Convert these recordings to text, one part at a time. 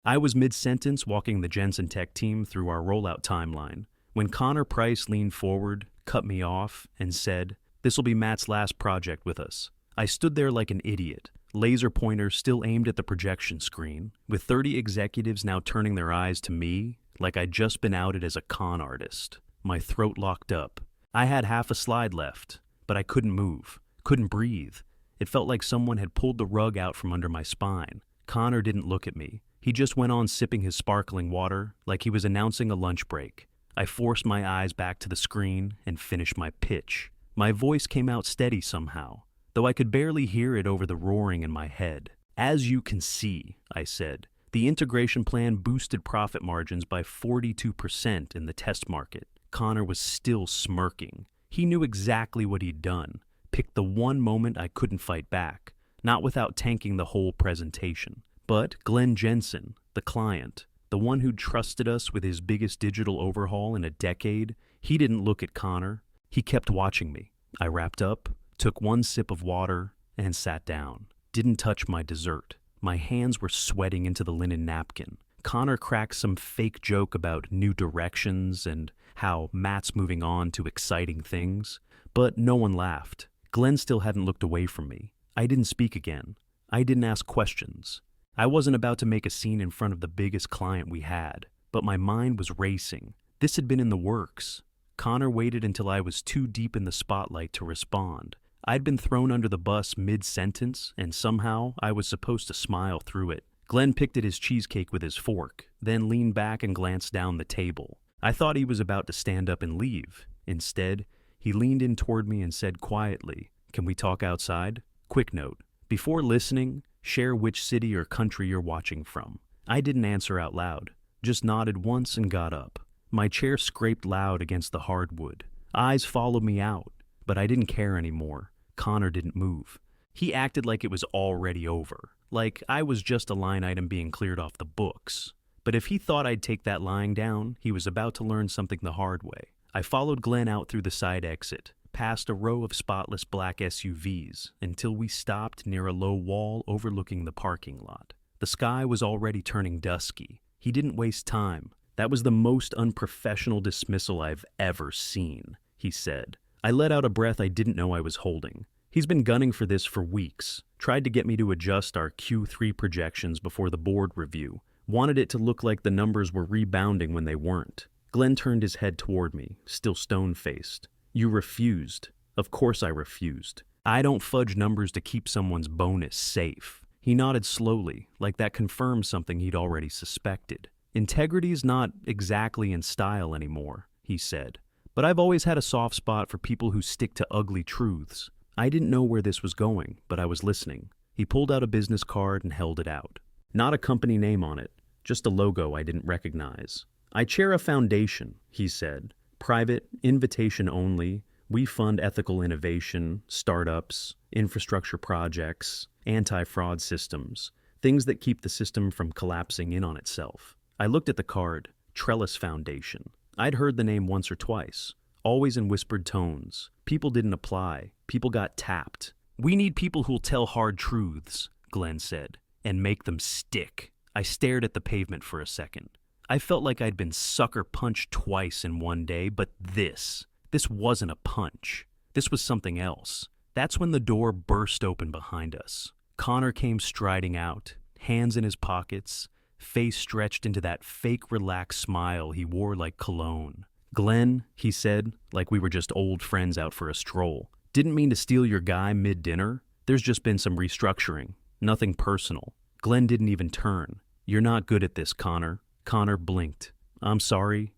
I was mid-sentence walking the Jensen Tech team through our rollout timeline when Connor Price leaned forward, cut me off, and said, "This'll be Matt's last project with us." I stood there like an idiot, laser pointer still aimed at the projection screen, with 30 executives now turning their eyes to me like I'd just been outed as a con artist. My throat locked up. I had half a slide left, but I couldn't move, couldn't breathe. It felt like someone had pulled the rug out from under my spine. Connor didn't look at me. He just went on sipping his sparkling water like he was announcing a lunch break. I forced my eyes back to the screen and finished my pitch. My voice came out steady somehow, though I could barely hear it over the roaring in my head. "As you can see," I said, "the integration plan boosted profit margins by 42% in the test market." Connor was still smirking. He knew exactly what he'd done. Picked the one moment I couldn't fight back, not without tanking the whole presentation. But Glenn Jensen, the client, the one who'd trusted us with his biggest digital overhaul in a decade, he didn't look at Connor. He kept watching me. I wrapped up, took one sip of water, and sat down. Didn't touch my dessert. My hands were sweating into the linen napkin. Connor cracked some fake joke about new directions and how Matt's moving on to exciting things, but no one laughed. Glenn still hadn't looked away from me. I didn't speak again. I didn't ask questions. I wasn't about to make a scene in front of the biggest client we had, but my mind was racing. This had been in the works. Connor waited until I was too deep in the spotlight to respond. I'd been thrown under the bus mid-sentence, and somehow I was supposed to smile through it. Glenn picked at his cheesecake with his fork, then leaned back and glanced down the table. I thought he was about to stand up and leave. Instead, he leaned in toward me and said quietly, "Can we talk outside? Quick note. Before listening, share which city or country you're watching from." I didn't answer out loud, just nodded once and got up. My chair scraped loud against the hardwood. Eyes followed me out, but I didn't care anymore. Connor didn't move. He acted like it was already over, like I was just a line item being cleared off the books. But if he thought I'd take that lying down, he was about to learn something the hard way. I followed Glenn out through the side exit, past a row of spotless black SUVs, until we stopped near a low wall overlooking the parking lot. The sky was already turning dusky. He didn't waste time. "That was the most unprofessional dismissal I've ever seen," he said. I let out a breath I didn't know I was holding. He's been gunning for this for weeks. Tried to get me to adjust our Q3 projections before the board review. Wanted it to look like the numbers were rebounding when they weren't. Glenn turned his head toward me, still stone-faced. "You refused." Of course I refused. I don't fudge numbers to keep someone's bonus safe. He nodded slowly, like that confirmed something he'd already suspected. "Integrity's not exactly in style anymore," he said. "But I've always had a soft spot for people who stick to ugly truths." I didn't know where this was going, but I was listening. He pulled out a business card and held it out. Not a company name on it, just a logo I didn't recognize. "I chair a foundation," he said. "Private, invitation only. We fund ethical innovation, startups, infrastructure projects, anti-fraud systems, things that keep the system from collapsing in on itself." I looked at the card, Trellis Foundation. I'd heard the name once or twice, always in whispered tones. People didn't apply. People got tapped. "We need people who'll tell hard truths," Glenn said, "and make them stick." I stared at the pavement for a second. I felt like I'd been sucker punched twice in one day, but this wasn't a punch. This was something else. That's when the door burst open behind us. Connor came striding out, hands in his pockets, face stretched into that fake relaxed smile he wore like cologne. "Glenn," he said, like we were just old friends out for a stroll. "Didn't mean to steal your guy mid-dinner. There's just been some restructuring. Nothing personal." Glenn didn't even turn. "You're not good at this, Connor." Connor blinked. "I'm sorry."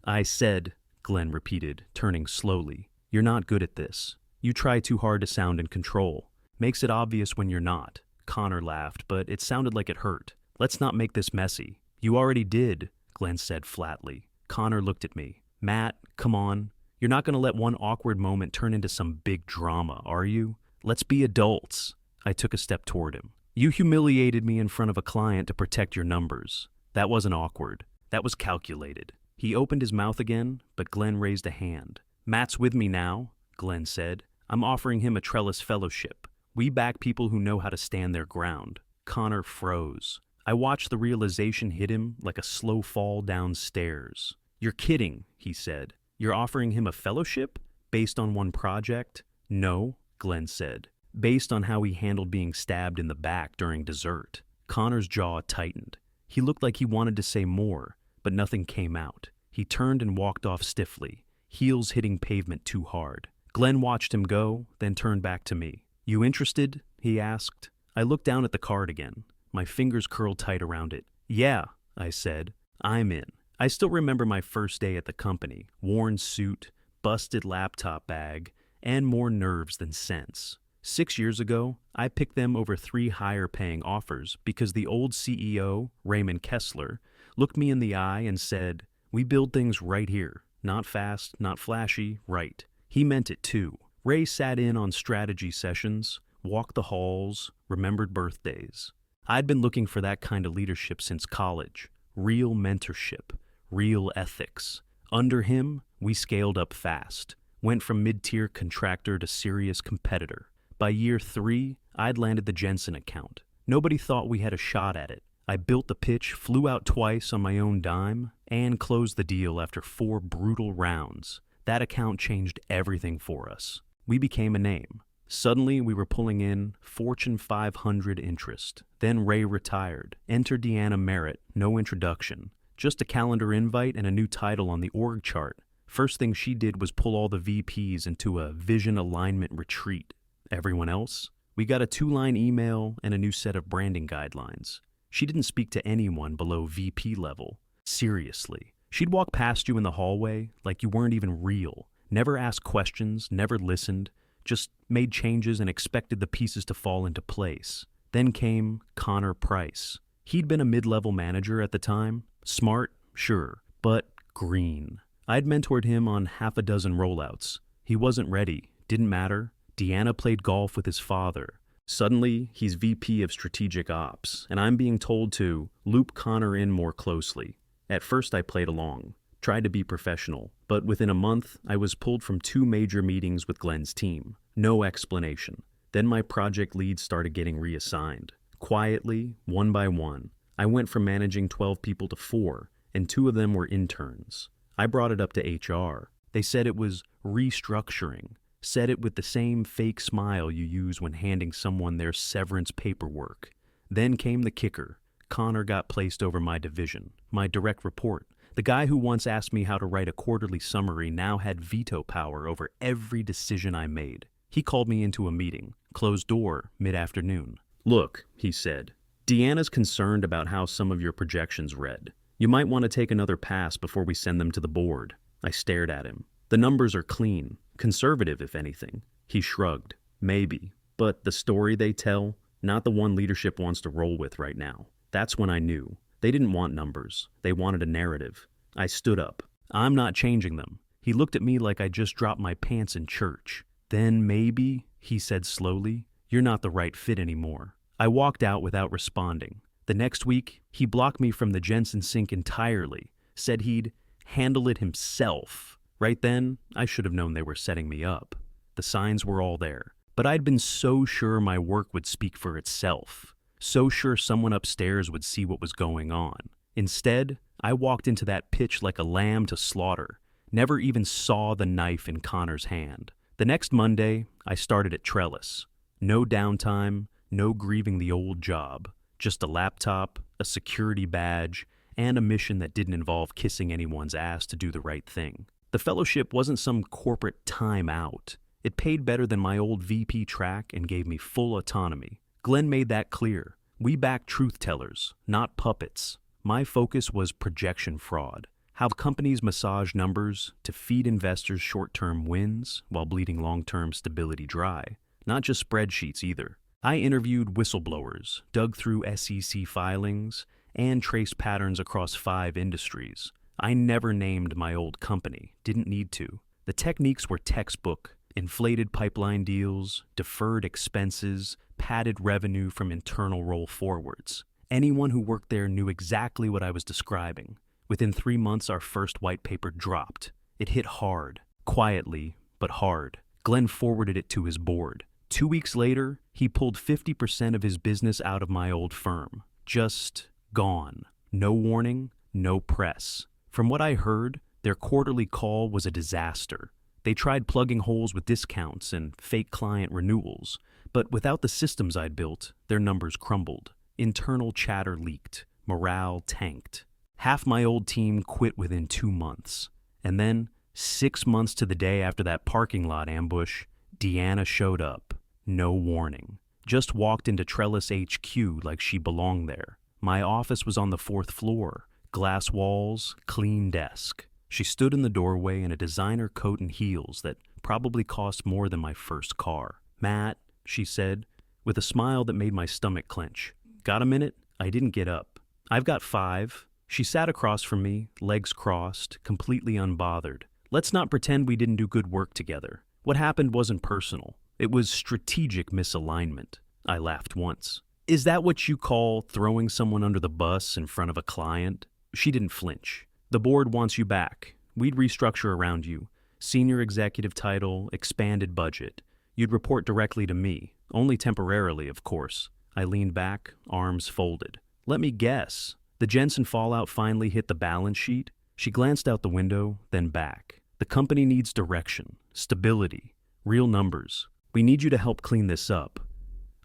"I said," Glenn repeated, turning slowly, "you're not good at this. You try too hard to sound in control. Makes it obvious when you're not." Connor laughed, but it sounded like it hurt. "Let's not make this messy." "You already did," Glenn said flatly. Connor looked at me. "Matt, come on. You're not going to let one awkward moment turn into some big drama, are you? Let's be adults." I took a step toward him. "You humiliated me in front of a client to protect your numbers. That wasn't awkward. That was calculated." He opened his mouth again, but Glenn raised a hand. "Matt's with me now," Glenn said. "I'm offering him a Trellis fellowship. We back people who know how to stand their ground." Connor froze. I watched the realization hit him like a slow fall downstairs. "You're kidding," he said. "You're offering him a fellowship? Based on one project?" "No," Glenn said. "Based on how he handled being stabbed in the back during dessert." Connor's jaw tightened. He looked like he wanted to say more, but nothing came out. He turned and walked off stiffly, heels hitting pavement too hard. Glenn watched him go, then turned back to me. "You interested?" he asked. I looked down at the card again. My fingers curled tight around it. "Yeah," I said. "I'm in." I still remember my first day at the company. Worn suit, busted laptop bag, and more nerves than sense. 6 years ago, I picked them over 3 higher-paying offers because the old CEO, Raymond Kessler, looked me in the eye and said, "We build things right here. Not fast, not flashy, right." He meant it too. Ray sat in on strategy sessions, walked the halls, remembered birthdays. I'd been looking for that kind of leadership since college. Real mentorship, real ethics. Under him, we scaled up fast. Went from mid-tier contractor to serious competitor. By year 3, I'd landed the Jensen account. Nobody thought we had a shot at it. I built the pitch, flew out twice on my own dime, and closed the deal after 4 brutal rounds. That account changed everything for us. We became a name. Suddenly, we were pulling in Fortune 500 interest. Then Ray retired. Enter Deanna Merritt, no introduction. Just a calendar invite and a new title on the org chart. First thing she did was pull all the VPs into a vision alignment retreat. Everyone else? We got a 2-line email and a new set of branding guidelines. She didn't speak to anyone below VP level. Seriously. She'd walk past you in the hallway like you weren't even real. Never asked questions, never listened. Just made changes and expected the pieces to fall into place. Then came Connor Price. He'd been a mid-level manager at the time. Smart, sure, but green. I'd mentored him on 6 rollouts. He wasn't ready, didn't matter. Deanna played golf with his father. Suddenly, he's VP of Strategic Ops, and I'm being told to loop Connor in more closely. At first, I played along. Tried to be professional, but within a month, I was pulled from 2 major meetings with Glenn's team. No explanation. Then my project leads started getting reassigned. Quietly, one by one, I went from managing 12 people to 4, and 2 of them were interns. I brought it up to HR. They said it was restructuring. Said it with the same fake smile you use when handing someone their severance paperwork. Then came the kicker. Connor got placed over my division, my direct report. The guy who once asked me how to write a quarterly summary now had veto power over every decision I made. He called me into a meeting, closed door, mid-afternoon. "Look," he said, "Deanna's concerned about how some of your projections read. You might want to take another pass before we send them to the board." I stared at him. "The numbers are clean, conservative if anything." He shrugged. "Maybe, but the story they tell, not the one leadership wants to roll with right now." That's when I knew. They didn't want numbers. They wanted a narrative. I stood up. "I'm not changing them." He looked at me like I just dropped my pants in church. "Then maybe," he said slowly, "you're not the right fit anymore." I walked out without responding. The next week, he blocked me from the Jensen sink entirely, said he'd handle it himself. Right then, I should have known they were setting me up. The signs were all there. But I'd been so sure my work would speak for itself. So sure someone upstairs would see what was going on. Instead, I walked into that pitch like a lamb to slaughter. Never even saw the knife in Connor's hand. The next Monday, I started at Trellis. No downtime, no grieving the old job. Just a laptop, a security badge, and a mission that didn't involve kissing anyone's ass to do the right thing. The fellowship wasn't some corporate time out. It paid better than my old VP track and gave me full autonomy. Glenn made that clear. We back truth tellers, not puppets. My focus was projection fraud. How companies massage numbers to feed investors short-term wins while bleeding long-term stability dry. Not just spreadsheets either. I interviewed whistleblowers, dug through SEC filings, and traced patterns across 5 industries. I never named my old company, didn't need to. The techniques were textbook: inflated pipeline deals, deferred expenses, padded revenue from internal roll forwards. Anyone who worked there knew exactly what I was describing. Within 3 months, our first white paper dropped. It hit hard, quietly, but hard. Glenn forwarded it to his board. 2 weeks later, he pulled 50% of his business out of my old firm. Just Gone. No warning, no press. From what I heard, their quarterly call was a disaster. They tried plugging holes with discounts and fake client renewals, but without the systems I'd built, their numbers crumbled. Internal chatter leaked. Morale tanked. Half my old team quit within 2 months. And then, 6 months to the day after that parking lot ambush, Deanna showed up. No warning. Just walked into Trellis HQ like she belonged there. My office was on the 4th floor. Glass walls, clean desk. She stood in the doorway in a designer coat and heels that probably cost more than my first car. "Matt," she said, with a smile that made my stomach clench. "Got a minute?" I didn't get up. "I've got 5. She sat across from me, legs crossed, completely unbothered. "Let's not pretend we didn't do good work together. What happened wasn't personal. It was strategic misalignment." I laughed once. "Is that what you call throwing someone under the bus in front of a client?" She didn't flinch. "The board wants you back. We'd restructure around you. Senior executive title, expanded budget. You'd report directly to me. Only temporarily, of course." I leaned back, arms folded. "Let me guess. The Jensen fallout finally hit the balance sheet?" She glanced out the window, then back. "The company needs direction, stability, real numbers. We need you to help clean this up."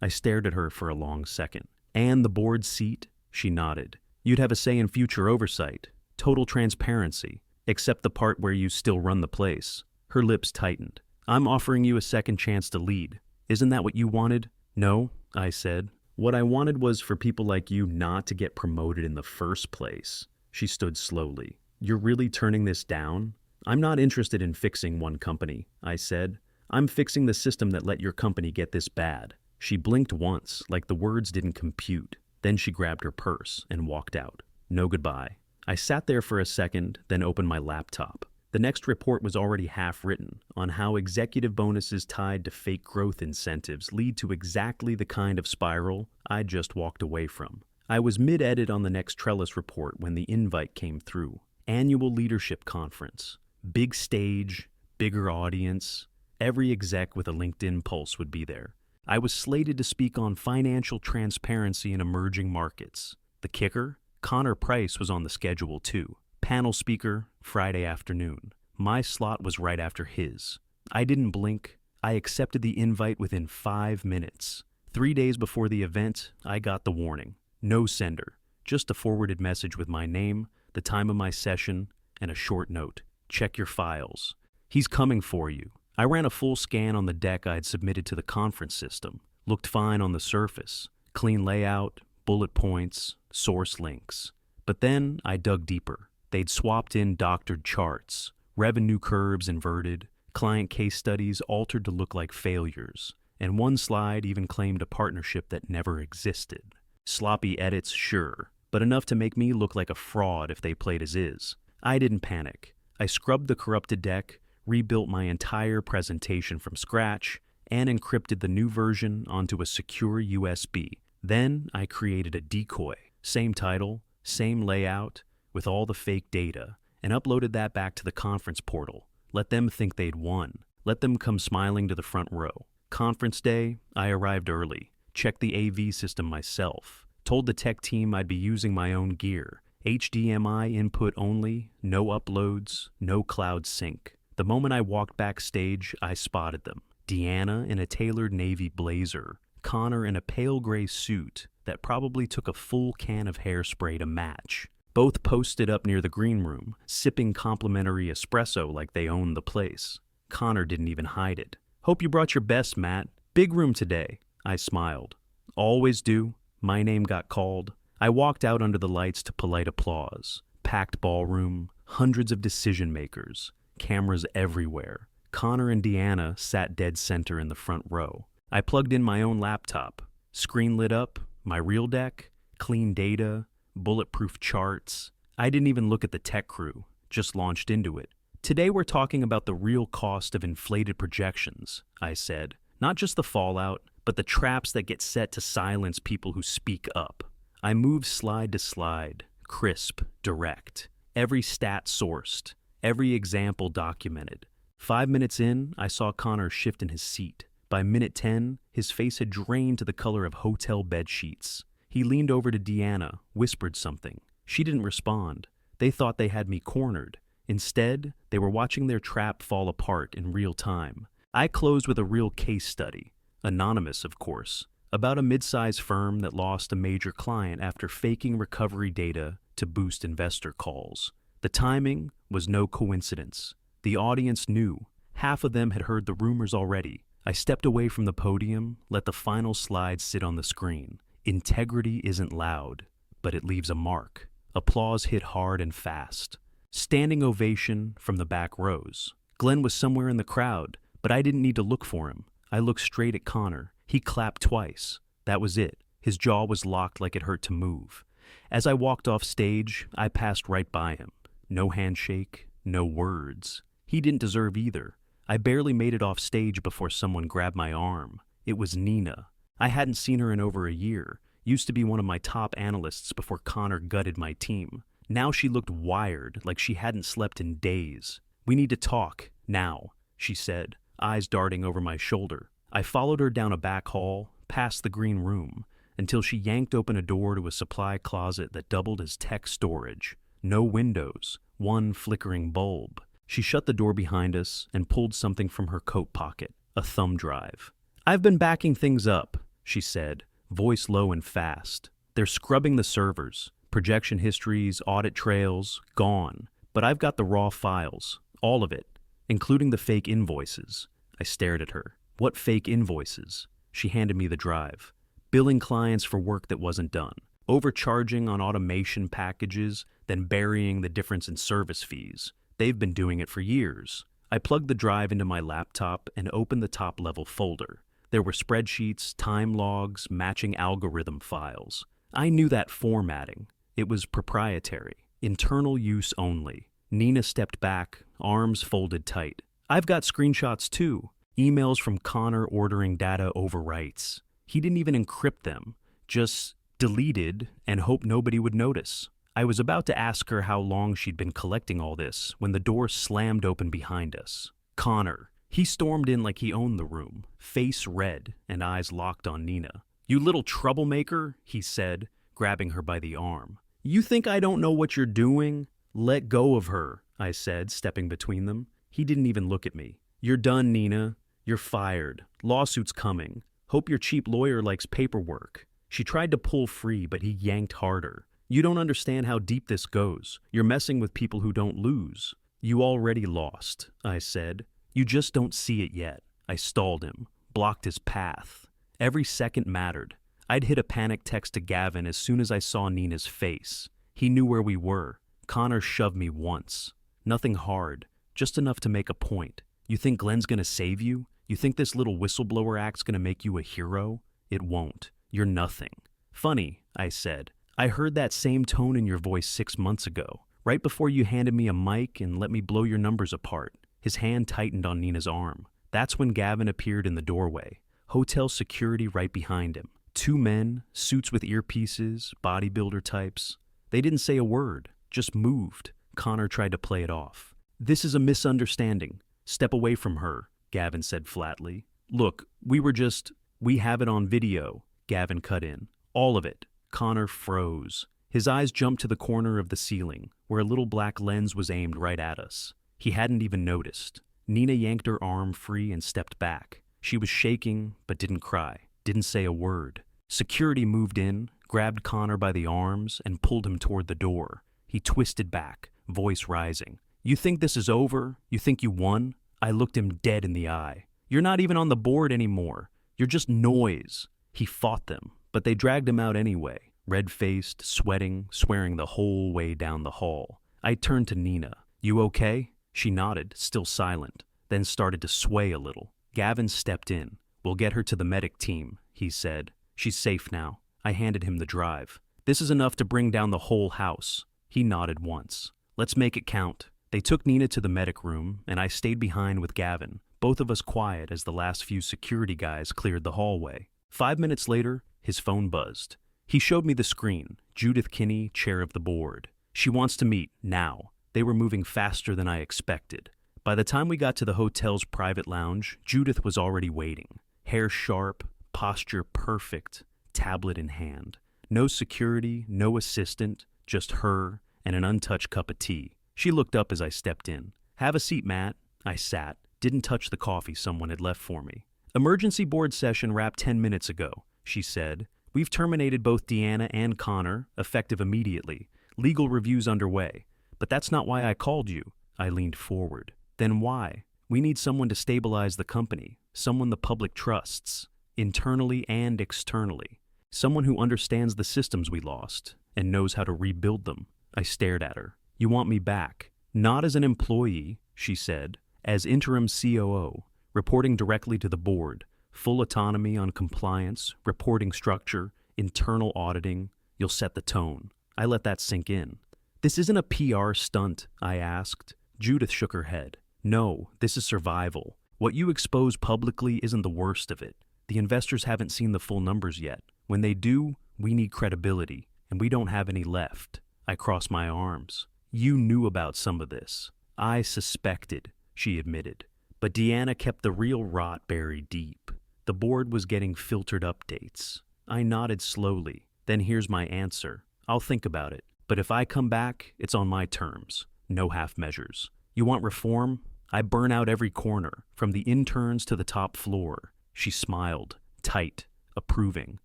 I stared at her for a long second. "And the board seat?" She nodded. "You'd have a say in future oversight. Total transparency, except the part where you still run the place." Her lips tightened. "I'm offering you a second chance to lead. Isn't that what you wanted?" "No," I said. "What I wanted was for people like you not to get promoted in the first place." She stood slowly. "You're really turning this down?" "I'm not interested in fixing one company," I said. "I'm fixing the system that let your company get this bad." She blinked once, like the words didn't compute. Then she grabbed her purse and walked out. No goodbye. I sat there for a second, then opened my laptop. The next report was already half written on how executive bonuses tied to fake growth incentives lead to exactly the kind of spiral I'd just walked away from. I was mid-edit on the next Trellis report when the invite came through. Annual leadership conference. Big stage, bigger audience. Every exec with a LinkedIn pulse would be there. I was slated to speak on financial transparency in emerging markets. The kicker? Connor Price was on the schedule too. Panel speaker, Friday afternoon. My slot was right after his. I didn't blink. I accepted the invite within 5 minutes. 3 days before the event, I got the warning. No sender. Just a forwarded message with my name, the time of my session, and a short note. "Check your files. He's coming for you." I ran a full scan on the deck I'd submitted to the conference system. Looked fine on the surface. Clean layout, bullet points, source links. But then I dug deeper. They'd swapped in doctored charts, revenue curves inverted, client case studies altered to look like failures, and one slide even claimed a partnership that never existed. Sloppy edits, sure, but enough to make me look like a fraud if they played as is. I didn't panic. I scrubbed the corrupted deck, rebuilt my entire presentation from scratch, and encrypted the new version onto a secure USB. Then I created a decoy, same title, same layout, with all the fake data, and uploaded that back to the conference portal. Let them think they'd won. Let them come smiling to the front row. Conference day, I arrived early, checked the AV system myself, told the tech team I'd be using my own gear, HDMI input only, no uploads, no cloud sync. The moment I walked backstage, I spotted them. Deanna in a tailored navy blazer, Connor in a pale gray suit that probably took a full can of hairspray to match. Both posted up near the green room, sipping complimentary espresso like they owned the place. Connor didn't even hide it. "Hope you brought your best, Matt. Big room today." I smiled. "Always do." My name got called. I walked out under the lights to polite applause. Packed ballroom, hundreds of decision makers, cameras everywhere. Connor and Deanna sat dead center in the front row. I plugged in my own laptop. Screen lit up, my real deck, clean data, bulletproof charts. I didn't even look at the tech crew, just launched into it. "Today we're talking about the real cost of inflated projections," I said. "Not just the fallout, but the traps that get set to silence people who speak up." I moved slide to slide, crisp, direct. Every stat sourced, every example documented. 5 minutes in, I saw Connor shift in his seat. By minute 10, his face had drained to the color of hotel bed sheets. He leaned over to Deanna, whispered something. She didn't respond. They thought they had me cornered. Instead, they were watching their trap fall apart in real time. I closed with a real case study, anonymous of course, about a mid-sized firm that lost a major client after faking recovery data to boost investor calls. The timing was no coincidence. The audience knew. Half of them had heard the rumors already. I stepped away from the podium, let the final slide sit on the screen. Integrity isn't loud, but it leaves a mark. Applause hit hard and fast. Standing ovation from the back rows. Glenn was somewhere in the crowd, but I didn't need to look for him. I looked straight at Connor. He clapped twice. That was it. His jaw was locked like it hurt to move. As I walked off stage, I passed right by him. No handshake, no words. He didn't deserve either. I barely made it off stage before someone grabbed my arm. It was Nina. I hadn't seen her in over a year. Used to be one of my top analysts before Connor gutted my team. Now she looked wired, like she hadn't slept in days. "We need to talk, now," she said, eyes darting over my shoulder. I followed her down a back hall, past the green room, until she yanked open a door to a supply closet that doubled as tech storage. No windows, one flickering bulb. She shut the door behind us and pulled something from her coat pocket, a thumb drive. "I've been backing things up," she said, voice low and fast. "They're scrubbing the servers. Projection histories, audit trails, gone. But I've got the raw files, all of it, including the fake invoices." I stared at her. "What fake invoices?" She handed me the drive. "Billing clients for work that wasn't done. Overcharging on automation packages, then burying the difference in service fees. They've been doing it for years." I plugged the drive into my laptop and opened the top-level folder. There were spreadsheets, time logs, matching algorithm files. I knew that formatting. It was proprietary, internal use only. Nina stepped back, arms folded tight. "I've got screenshots too. Emails from Connor ordering data overwrites. He didn't even encrypt them, just deleted and hoped nobody would notice." I was about to ask her how long she'd been collecting all this when the door slammed open behind us. Connor. He stormed in like he owned the room, face red and eyes locked on Nina. "You little troublemaker," he said, grabbing her by the arm. "You think I don't know what you're doing?" "Let go of her," I said, stepping between them. He didn't even look at me. "You're done, Nina. You're fired. Lawsuit's coming. Hope your cheap lawyer likes paperwork." She tried to pull free, but he yanked harder. "You don't understand how deep this goes. You're messing with people who don't lose." "You already lost," I said. "You just don't see it yet." I stalled him, blocked his path. Every second mattered. I'd hit a panic text to Gavin as soon as I saw Nina's face. He knew where we were. Connor shoved me once. Nothing hard, just enough to make a point. "You think Glenn's gonna save you? You think this little whistleblower act's gonna make you a hero? It won't. You're nothing." "Funny," I said. "I heard that same tone in your voice 6 months ago, right before you handed me a mic and let me blow your numbers apart." His hand tightened on Nina's arm. That's when Gavin appeared in the doorway. Hotel security right behind him. 2 men, suits with earpieces, bodybuilder types. They didn't say a word, just moved. Connor tried to play it off. "This is a misunderstanding. Step away from her," Gavin said flatly. "Look, we have it on video," Gavin cut in. "All of it." Connor froze. His eyes jumped to the corner of the ceiling, where a little black lens was aimed right at us. He hadn't even noticed. Nina yanked her arm free and stepped back. She was shaking, but didn't cry, didn't say a word. Security moved in, grabbed Connor by the arms, and pulled him toward the door. He twisted back, voice rising. "You think this is over? You think you won?" I looked him dead in the eye. "You're not even on the board anymore. You're just noise." He fought them, but they dragged him out anyway, red-faced, sweating, swearing the whole way down the hall. I turned to Nina. "You okay?" She nodded, still silent, then started to sway a little. Gavin stepped in. "We'll get her to the medic team," he said. "She's safe now." I handed him the drive. "This is enough to bring down the whole house." He nodded once. "Let's make it count." They took Nina to the medic room, and I stayed behind with Gavin, both of us quiet as the last few security guys cleared the hallway. 5 minutes later, his phone buzzed. He showed me the screen. Judith Kinney, chair of the board. "She wants to meet, now." They were moving faster than I expected. By the time we got to the hotel's private lounge, Judith was already waiting. Hair sharp, posture perfect, tablet in hand. No security, no assistant, just her and an untouched cup of tea. She looked up as I stepped in. "Have a seat, Matt." I sat, didn't touch the coffee someone had left for me. "Emergency board session wrapped 10 minutes ago," she said. "We've terminated both Deanna and Connor, effective immediately. Legal review's underway. But that's not why I called you." I leaned forward. "Then why? We need someone to stabilize the company, someone the public trusts, internally and externally. Someone who understands the systems we lost and knows how to rebuild them." I stared at her. "You want me back?" "Not as an employee," she said. "As interim COO, reporting directly to the board, full autonomy on compliance, reporting structure, internal auditing. You'll set the tone." I let that sink in. "This isn't a PR stunt," I asked. Judith shook her head. "No, this is survival. What you expose publicly isn't the worst of it. The investors haven't seen the full numbers yet. When they do, we need credibility, and we don't have any left." I crossed my arms. "You knew about some of this." "I suspected," she admitted. But Deanna kept the real rot buried deep. The board was getting filtered updates. I nodded slowly. "Then here's my answer. I'll think about it. But if I come back, it's on my terms. No half measures. You want reform? I burn out every corner, from the interns to the top floor." She smiled, tight, approving.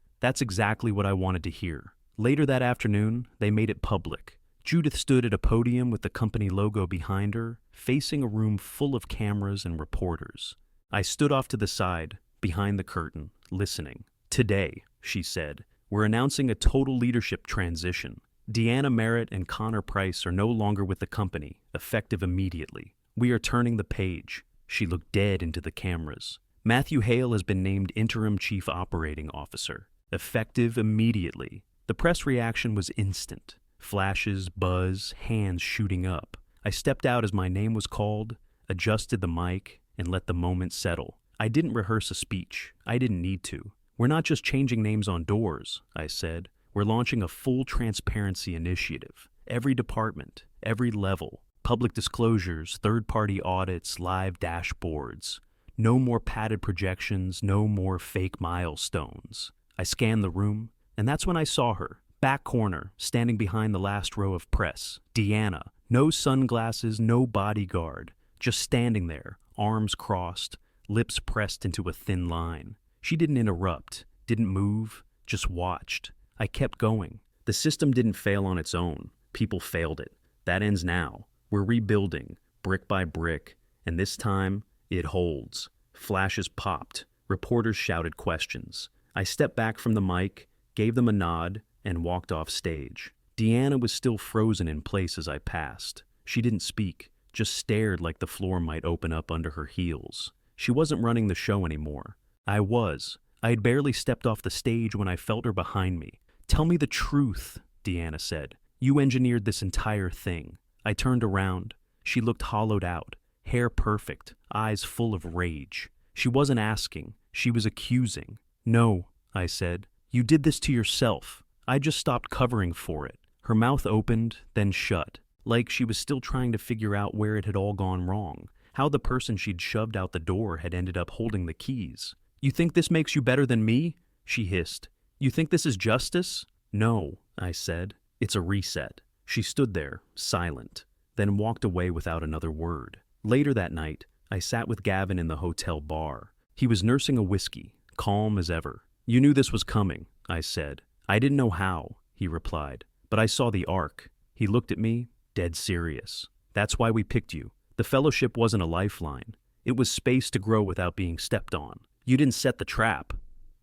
That's exactly what I wanted to hear. Later that afternoon, they made it public. Judith stood at a podium with the company logo behind her, facing a room full of cameras and reporters. I stood off to the side, behind the curtain, listening. "Today," she said, "we're announcing a total leadership transition. Deanna Merritt and Connor Price are no longer with the company, effective immediately. We are turning the page." She looked dead into the cameras. "Matthew Hale has been named Interim Chief Operating Officer, effective immediately." The press reaction was instant. Flashes, buzz, hands shooting up. I stepped out as my name was called, adjusted the mic, and let the moment settle. I didn't rehearse a speech. I didn't need to. "We're not just changing names on doors," I said. "We're launching a full transparency initiative. Every department, every level, public disclosures, third-party audits, live dashboards. No more padded projections, no more fake milestones." I scanned the room, and that's when I saw her. Back corner, standing behind the last row of press. Deanna. No sunglasses, no bodyguard. Just standing there, arms crossed, lips pressed into a thin line. She didn't interrupt, didn't move, just watched. I kept going. The system didn't fail on its own. People failed it. That ends now. We're rebuilding, brick by brick, and this time, it holds. Flashes popped. Reporters shouted questions. I stepped back from the mic, gave them a nod, and walked off stage. Deanna was still frozen in place as I passed. She didn't speak, just stared like the floor might open up under her heels. She wasn't running the show anymore. I was. I had barely stepped off the stage when I felt her behind me. "Tell me the truth," Deanna said. "You engineered this entire thing." I turned around. She looked hollowed out, hair perfect, eyes full of rage. She wasn't asking, she was accusing. "No," I said. "You did this to yourself. I just stopped covering for it." Her mouth opened, then shut, like she was still trying to figure out where it had all gone wrong, how the person she'd shoved out the door had ended up holding the keys. "You think this makes you better than me?" she hissed. "You think this is justice?" "No," I said. "It's a reset." She stood there, silent, then walked away without another word. Later that night, I sat with Gavin in the hotel bar. He was nursing a whiskey, calm as ever. "You knew this was coming," I said. "I didn't know how," he replied, "but I saw the arc." He looked at me, dead serious. "That's why we picked you. The fellowship wasn't a lifeline. It was space to grow without being stepped on. You didn't set the trap."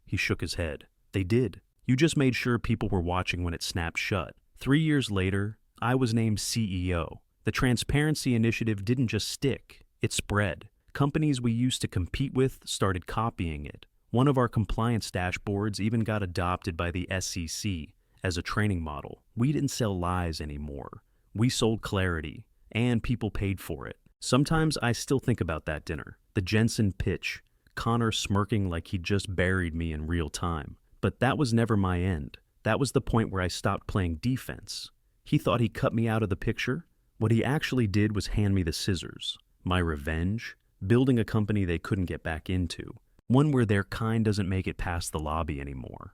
He shook his head. "They did. You just made sure people were watching when it snapped shut." 3 years later, I was named CEO. The Transparency Initiative didn't just stick, it spread. Companies we used to compete with started copying it. One of our compliance dashboards even got adopted by the SEC as a training model. We didn't sell lies anymore. We sold clarity, and people paid for it. Sometimes I still think about that dinner, the Jensen pitch, Connor smirking like he'd just buried me in real time. But that was never my end. That was the point where I stopped playing defense. He thought he cut me out of the picture. What he actually did was hand me the scissors. My revenge, building a company they couldn't get back into. One where their kind doesn't make it past the lobby anymore.